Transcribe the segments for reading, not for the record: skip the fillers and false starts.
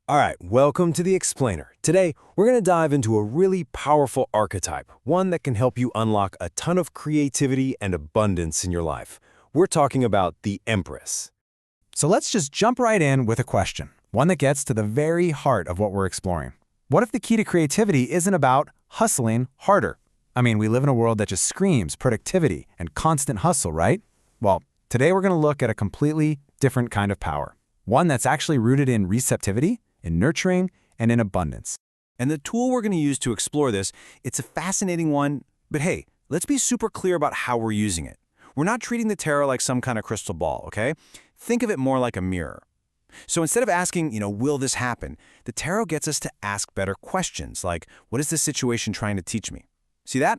All right, welcome to the Explainer. Today, we're going to dive into a really powerful archetype, one that can help you unlock a ton of creativity and abundance in your life. We're talking about the Empress. So let's just jump right in with a question, one that gets to the very heart of what we're exploring. What if the key to creativity isn't about hustling harder? I mean, we live in a world that just screams productivity and constant hustle, right? Well, today we're going to look at a completely different kind of power, one that's actually rooted in receptivity, in nurturing, and in abundance. And the tool we're going to use to explore this, it's a fascinating one, but hey, let's be super clear about how we're using it. We're not treating the tarot like some kind of crystal ball, okay? Think of it more like a mirror. So instead of asking, will this happen, the tarot gets us to ask better questions like, what is this situation trying to teach me? See that?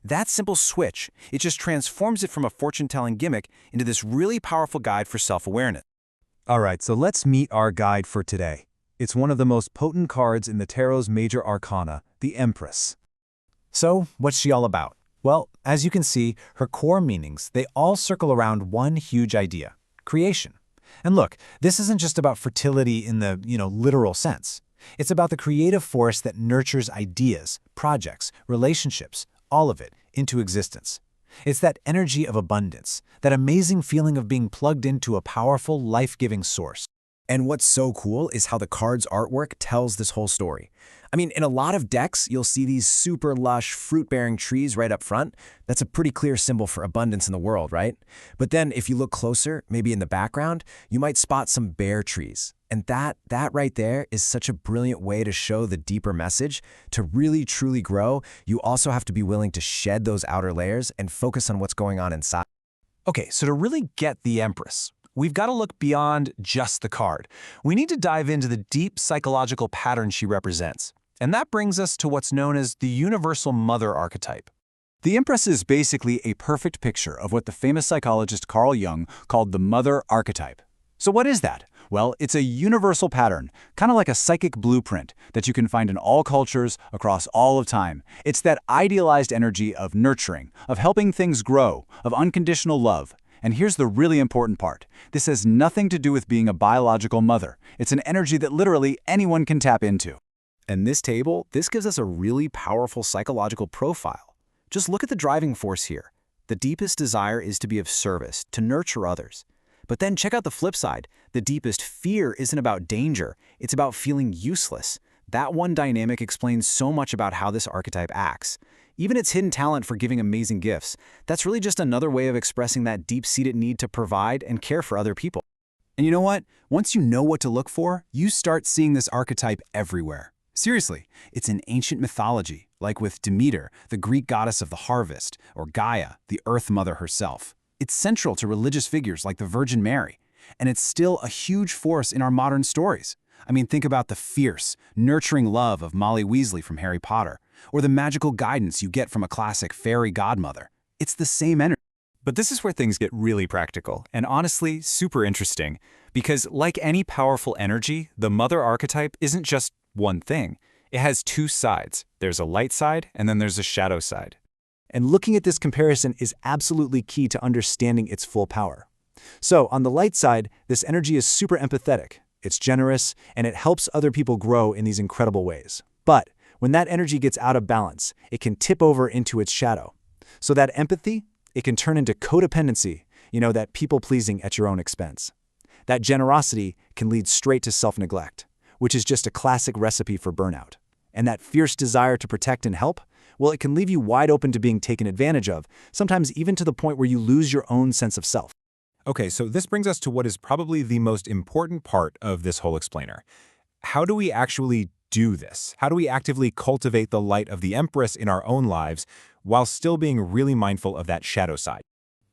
That simple switch, it just transforms it from a fortune-telling gimmick into this really powerful guide for self-awareness. All right, so let's meet our guide for today. It's one of the most potent cards in the tarot's major arcana, the Empress. So, what's she all about? Well, as you can see, her core meanings, they all circle around one huge idea: creation. And look, this isn't just about fertility in the, literal sense. It's about the creative force that nurtures ideas, projects, relationships, all of it, into existence. It's that energy of abundance, that amazing feeling of being plugged into a powerful, life-giving source. And what's so cool is how the card's artwork tells this whole story. I mean, in a lot of decks, you'll see these super lush, fruit-bearing trees right up front. That's a pretty clear symbol for abundance in the world, right? But then if you look closer, maybe in the background, you might spot some bare trees. And that right there is such a brilliant way to show the deeper message. To really, truly grow, you also have to be willing to shed those outer layers and focus on what's going on inside. Okay, so to really get the Empress, we've got to look beyond just the card. We need to dive into the deep psychological pattern she represents. And that brings us to what's known as the universal mother archetype. The Empress is basically a perfect picture of what the famous psychologist Carl Jung called the mother archetype. So what is that? Well, it's a universal pattern, kind of like a psychic blueprint that you can find in all cultures across all of time. It's that idealized energy of nurturing, of helping things grow, of unconditional love. And here's the really important part. This has nothing to do with being a biological mother. It's an energy that literally anyone can tap into. And this gives us a really powerful psychological profile. Just look at the driving force here. The deepest desire is to be of service, to nurture others. But then check out the flip side. The deepest fear isn't about danger, it's about feeling useless. That one dynamic explains so much about how this archetype acts. Even its hidden talent for giving amazing gifts, that's really just another way of expressing that deep-seated need to provide and care for other people. And you know what? Once you know what to look for, you start seeing this archetype everywhere. Seriously, it's in ancient mythology, like with Demeter, the Greek goddess of the harvest, or Gaia, the Earth Mother herself. It's central to religious figures like the Virgin Mary, and it's still a huge force in our modern stories. I mean, think about the fierce, nurturing love of Molly Weasley from Harry Potter, or the magical guidance you get from a classic fairy godmother. It's the same energy. But this is where things get really practical, and honestly, super interesting. Because like any powerful energy, the mother archetype isn't just one thing. It has two sides. There's a light side, and then there's a shadow side. And looking at this comparison is absolutely key to understanding its full power. So, on the light side, this energy is super empathetic. It's generous, and it helps other people grow in these incredible ways. But when that energy gets out of balance, it can tip over into its shadow. So that empathy, it can turn into codependency, that people-pleasing at your own expense. That generosity can lead straight to self-neglect, which is just a classic recipe for burnout. And that fierce desire to protect and help, well, it can leave you wide open to being taken advantage of, sometimes even to the point where you lose your own sense of self. Okay, so this brings us to what is probably the most important part of this whole explainer. How do we actually do this? How do we actively cultivate the light of the Empress in our own lives while still being really mindful of that shadow side?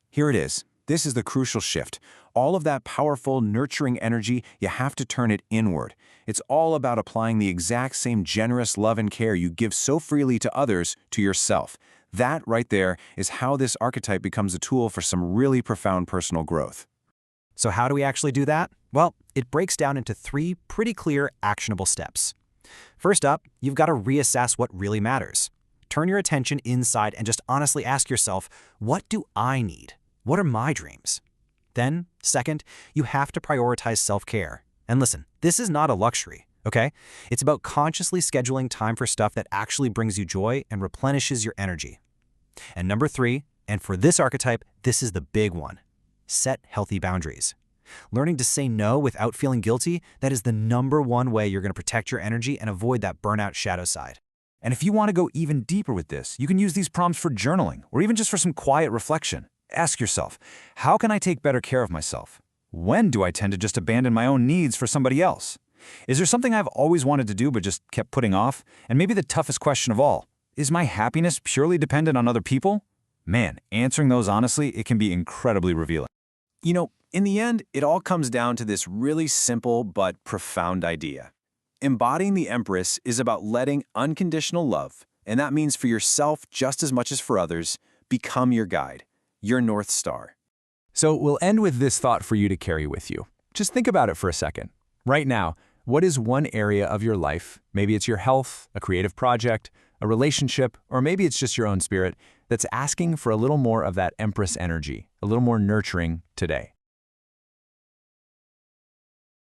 Here it is. This is the crucial shift. All of that powerful, nurturing energy, you have to turn it inward. It's all about applying the exact same generous love and care you give so freely to others to yourself. That right there is how this archetype becomes a tool for some really profound personal growth. So how do we actually do that? Well, it breaks down into 3 pretty clear, actionable steps. First up, you've got to reassess what really matters. Turn your attention inside and just honestly ask yourself, what do I need? What are my dreams? Then, second, you have to prioritize self-care. And listen, this is not a luxury. Okay? It's about consciously scheduling time for stuff that actually brings you joy and replenishes your energy. And number 3, and for this archetype, this is the big one. Set healthy boundaries. Learning to say no without feeling guilty, that is the #1 way you're going to protect your energy and avoid that burnout shadow side. And if you want to go even deeper with this, you can use these prompts for journaling or even just for some quiet reflection. Ask yourself, how can I take better care of myself? When do I tend to just abandon my own needs for somebody else? Is there something I've always wanted to do but just kept putting off? And maybe the toughest question of all, is my happiness purely dependent on other people? Man, answering those honestly, it can be incredibly revealing. You know, in the end, it all comes down to this really simple but profound idea. Embodying the Empress is about letting unconditional love, and that means for yourself just as much as for others, become your guide, your North Star. So we'll end with this thought for you to carry with you. Just think about it for a second. Right now, what is one area of your life, maybe it's your health, a creative project, a relationship, or maybe it's just your own spirit, that's asking for a little more of that Empress energy, a little more nurturing today?